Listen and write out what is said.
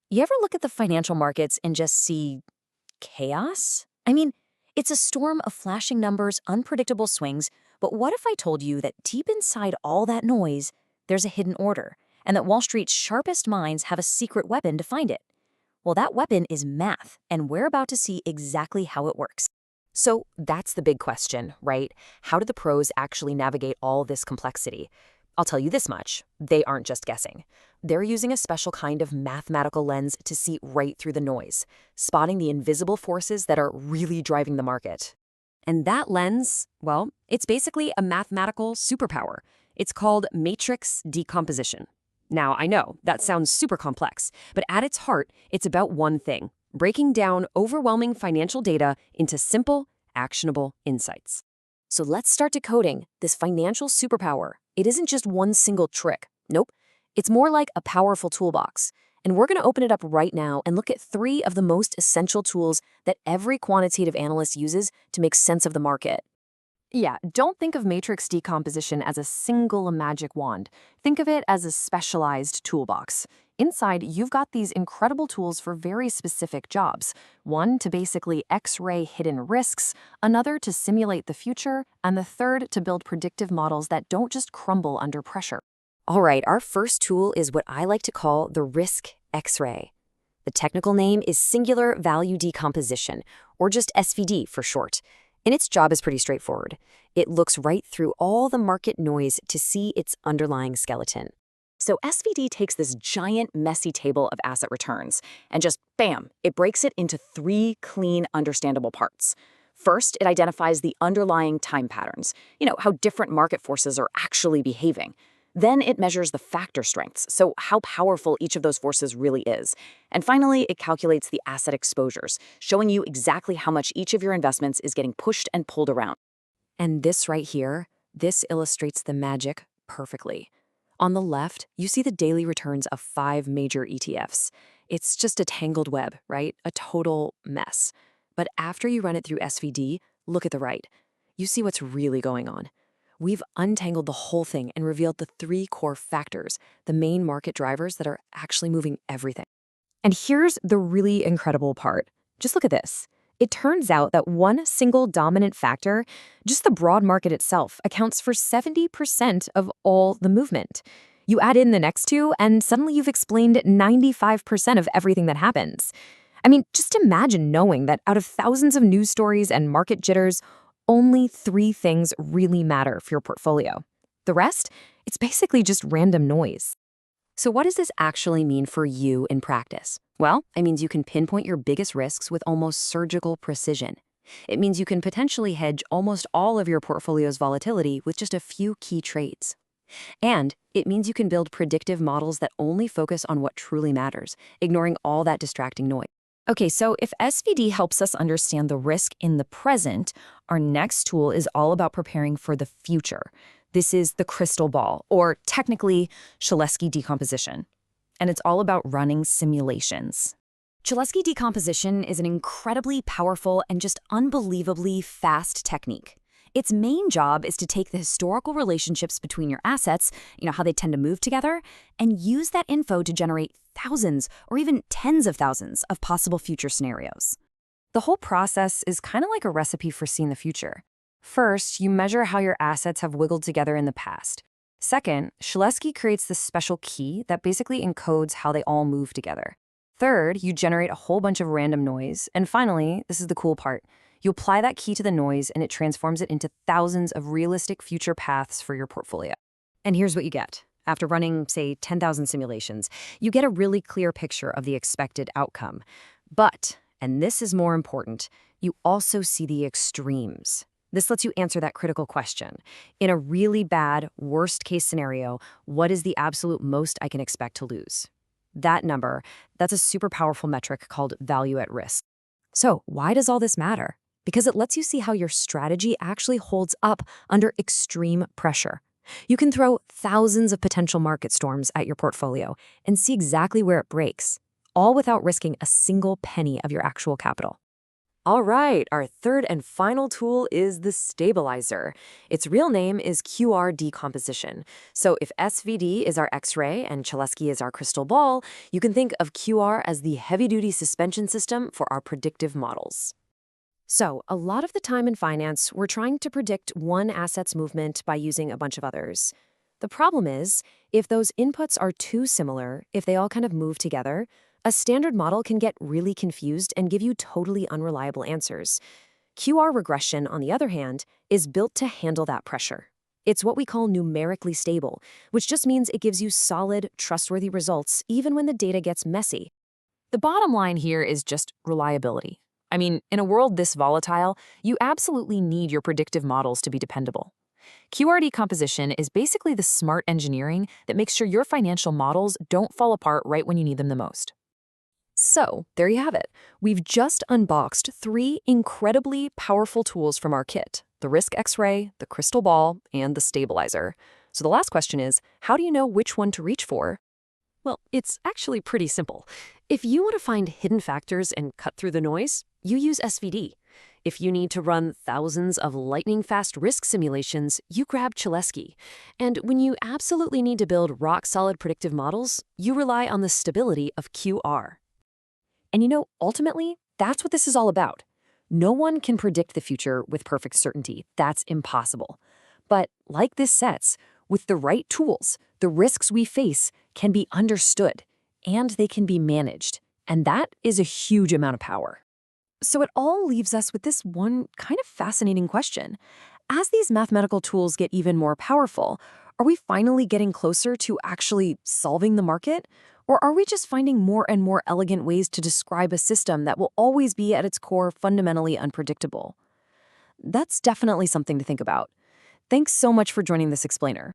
You ever look at the financial markets and just see chaos? I mean, it's a storm of flashing numbers, unpredictable swings, but what if I told you that deep inside all that noise, there's a hidden order, and that Wall Street's sharpest minds have a secret weapon to find it? Well, that weapon is math, and we're about to see exactly how it works. So that's the big question, right? How do the pros actually navigate all this complexity? I'll tell you this much, they aren't just guessing. They're using a special kind of mathematical lens to see right through the noise, spotting the invisible forces that are really driving the market. And that lens, well, it's basically a mathematical superpower. It's called matrix decomposition. Now, I know that sounds super complex, but at its heart, it's about one thing: breaking down overwhelming financial data into simple, actionable insights. So let's start decoding this financial superpower. It isn't just one single trick. Nope. It's more like a powerful toolbox. And we're going to open it up right now and look at 3 of the most essential tools that every quantitative analyst uses to make sense of the market. Yeah, don't think of matrix decomposition as a single magic wand. Think of it as a specialized toolbox. Inside, you've got these incredible tools for very specific jobs. One to basically X-ray hidden risks, another to simulate the future, and the third to build predictive models that don't just crumble under pressure. All right, our first tool is what I like to call the risk X-ray. The technical name is Singular Value Decomposition, or just SVD for short. And its job is pretty straightforward. It looks right through all the market noise to see its underlying skeleton. So SVD takes this giant, messy table of asset returns and just, bam, it breaks it into 3 clean, understandable parts. First, it identifies the underlying time patterns, how different market forces are actually behaving. Then it measures the factor strengths, so how powerful each of those forces really is. And finally, it calculates the asset exposures, showing you exactly how much each of your investments is getting pushed and pulled around. And this right here, this illustrates the magic perfectly. On the left, you see the daily returns of 5 major ETFs. It's just a tangled web, right? A total mess. But after you run it through SVD, look at the right. You see what's really going on. We've untangled the whole thing and revealed the 3 core factors, the main market drivers that are actually moving everything. And here's the really incredible part. Just look at this. It turns out that one single dominant factor, just the broad market itself, accounts for 70% of all the movement. You add in the next 2, and suddenly you've explained 95% of everything that happens. I mean, just imagine knowing that out of thousands of news stories and market jitters, only 3 things really matter for your portfolio. The rest, it's basically just random noise. So what does this actually mean for you in practice? Well, it means you can pinpoint your biggest risks with almost surgical precision. It means you can potentially hedge almost all of your portfolio's volatility with just a few key trades. And it means you can build predictive models that only focus on what truly matters, ignoring all that distracting noise. Okay, so if SVD helps us understand the risk in the present, our next tool is all about preparing for the future. This is the crystal ball, or technically, Cholesky decomposition. And it's all about running simulations. Cholesky decomposition is an incredibly powerful and just unbelievably fast technique. Its main job is to take the historical relationships between your assets, how they tend to move together, and use that info to generate thousands or even tens of thousands of possible future scenarios. The whole process is kind of like a recipe for seeing the future. First, you measure how your assets have wiggled together in the past. Second, Cholesky creates this special key that basically encodes how they all move together. Third, you generate a whole bunch of random noise. And finally, this is the cool part, you apply that key to the noise and it transforms it into thousands of realistic future paths for your portfolio. And here's what you get. After running, say, 10,000 simulations, you get a really clear picture of the expected outcome. But, and this is more important, you also see the extremes. This lets you answer that critical question. In a really bad, worst-case scenario, what is the absolute most I can expect to lose? That number, that's a super powerful metric called value at risk. So, why does all this matter? Because it lets you see how your strategy actually holds up under extreme pressure. You can throw thousands of potential market storms at your portfolio and see exactly where it breaks, all without risking a single penny of your actual capital. All right, our third and final tool is the stabilizer. Its real name is QR decomposition. So if SVD is our X-ray and Cholesky is our crystal ball, you can think of QR as the heavy-duty suspension system for our predictive models. So, a lot of the time in finance, we're trying to predict one asset's movement by using a bunch of others. The problem is, if those inputs are too similar, if they all kind of move together, a standard model can get really confused and give you totally unreliable answers. QR regression, on the other hand, is built to handle that pressure. It's what we call numerically stable, which just means it gives you solid, trustworthy results even when the data gets messy. The bottom line here is just reliability. I mean, in a world this volatile, you absolutely need your predictive models to be dependable. QRD composition is basically the smart engineering that makes sure your financial models don't fall apart right when you need them the most. So, there you have it. We've just unboxed 3 incredibly powerful tools from our kit: the Risk X-ray, the Crystal Ball, and the Stabilizer. So the last question is, how do you know which one to reach for? Well, it's actually pretty simple. If you want to find hidden factors and cut through the noise, you use SVD. If you need to run thousands of lightning-fast risk simulations, you grab Cholesky. And when you absolutely need to build rock-solid predictive models, you rely on the stability of QR. And ultimately, that's what this is all about. No one can predict the future with perfect certainty. That's impossible. But like this sets, with the right tools, the risks we face can be understood and they can be managed. And that is a huge amount of power. So it all leaves us with this one kind of fascinating question. As these mathematical tools get even more powerful, are we finally getting closer to actually solving the market? Or are we just finding more and more elegant ways to describe a system that will always be at its core fundamentally unpredictable? That's definitely something to think about. Thanks so much for joining this explainer.